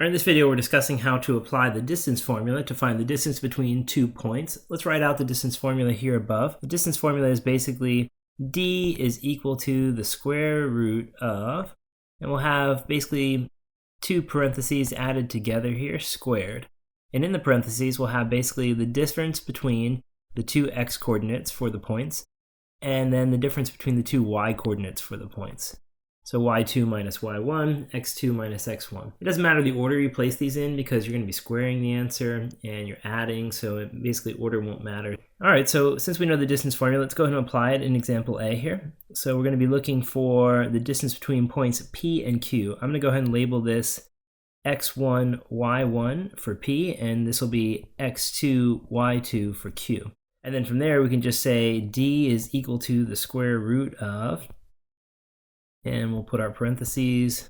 In this video, we're discussing how to apply the distance formula to find the distance between 2 points. Let's write out the distance formula here above. The distance formula is basically d is equal to the square root of, and we'll have basically two parentheses added together here, squared. And in the parentheses, we'll have basically the difference between the two x coordinates for the points, and then the difference between the two y coordinates for the points. So y2 minus y1, x2 minus x1. It doesn't matter the order you place these in because you're going to be squaring the answer and you're adding, so basically order won't matter. All right, so since we know the distance formula, let's go ahead and apply it in example A here. So we're going to be looking for the distance between points P and Q. I'm going to go ahead and label this x1, y1 for P, and this will be x2, y2 for Q. And then from there, we can just say d is equal to the square root of, and we'll put our parentheses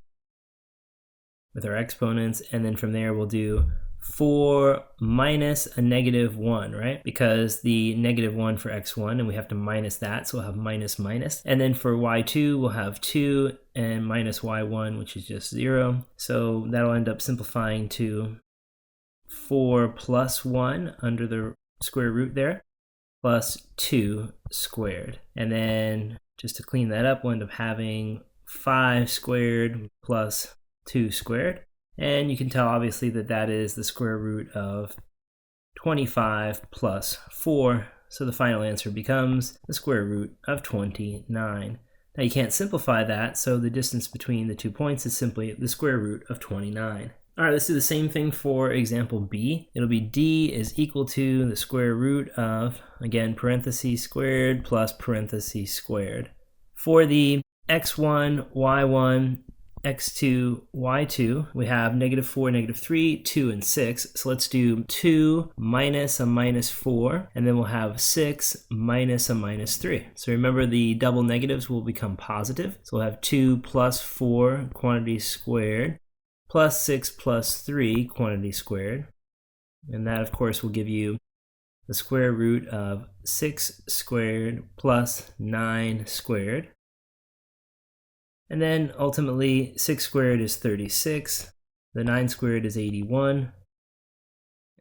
with our exponents, and then from there we'll do 4 minus a negative 1, right? Because the negative 1 for x1, and we have to minus that, so we'll have minus minus. And then for y2, we'll have 2 and minus y1, which is just 0. So that'll end up simplifying to 4 plus 1 under the square root there, plus 2 squared. And then just to clean that up, we'll end up having 5 squared plus 2 squared. And you can tell obviously that that is the square root of 25 plus 4. So the final answer becomes the square root of 29. Now you can't simplify that, so the distance between the 2 points is simply the square root of 29. All right, let's do the same thing for example B. It'll be d is equal to the square root of, again, parentheses squared plus parentheses squared. For the x1, y1, x2, y2, we have negative 4, negative 3, 2, and 6. So let's do 2 minus a minus 4, and then we'll have 6 minus a minus 3. So remember, the double negatives will become positive. So we'll have 2 plus 4 quantity squared plus 6 plus 3 quantity squared. And that, of course, will give you the square root of 6 squared plus 9 squared. And then ultimately, 6 squared is 36. The 9 squared is 81.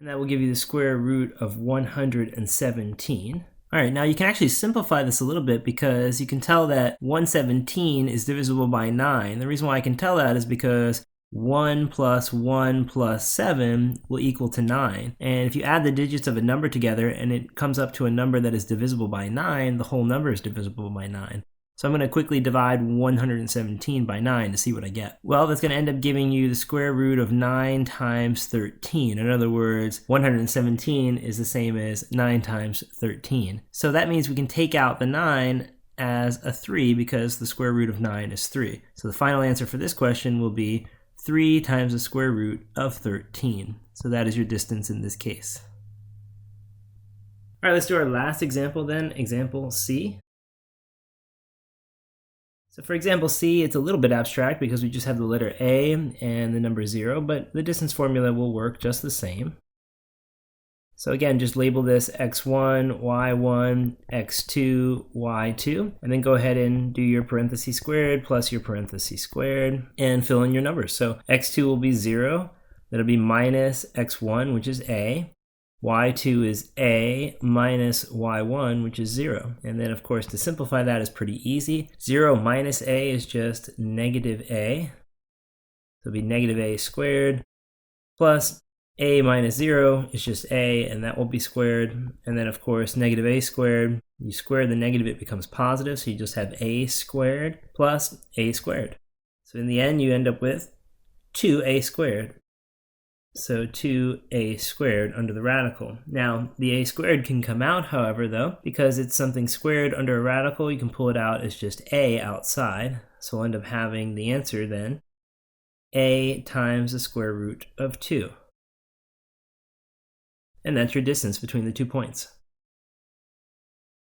And that will give you the square root of 117. All right, now you can actually simplify this a little bit because you can tell that 117 is divisible by 9. The reason why I can tell that is because 1 plus 1 plus 7 will equal to 9. And if you add the digits of a number together and it comes up to a number that is divisible by 9, the whole number is divisible by 9. So I'm going to quickly divide 117 by 9 to see what I get. Well, that's going to end up giving you the square root of 9 times 13. In other words, 117 is the same as 9 times 13. So that means we can take out the 9 as a 3 because the square root of 9 is 3. So the final answer for this question will be 3 times the square root of 13. So that is your distance in this case. All right, let's do our last example then, example C. So for example C, it's a little bit abstract because we just have the letter A and the number 0, but the distance formula will work just the same. So again, just label this x1, y1, x2, y2, and then go ahead and do your parentheses squared plus your parentheses squared and fill in your numbers. So x2 will be 0, that'll be minus x1, which is A. y2 is A minus y1, which is 0. And then, of course, to simplify that is pretty easy. 0 minus A is just negative A. So it'll be negative A squared plus A minus 0 is just A, and that will be squared. And then, of course, negative A squared, you square the negative, it becomes positive. So you just have A squared plus A squared. So in the end, you end up with 2A squared. So 2a squared under the radical. Now, the a squared can come out, however, though, because it's something squared under a radical, you can pull it out as just a outside. So we'll end up having the answer then, a times the square root of 2. And that's your distance between the 2 points.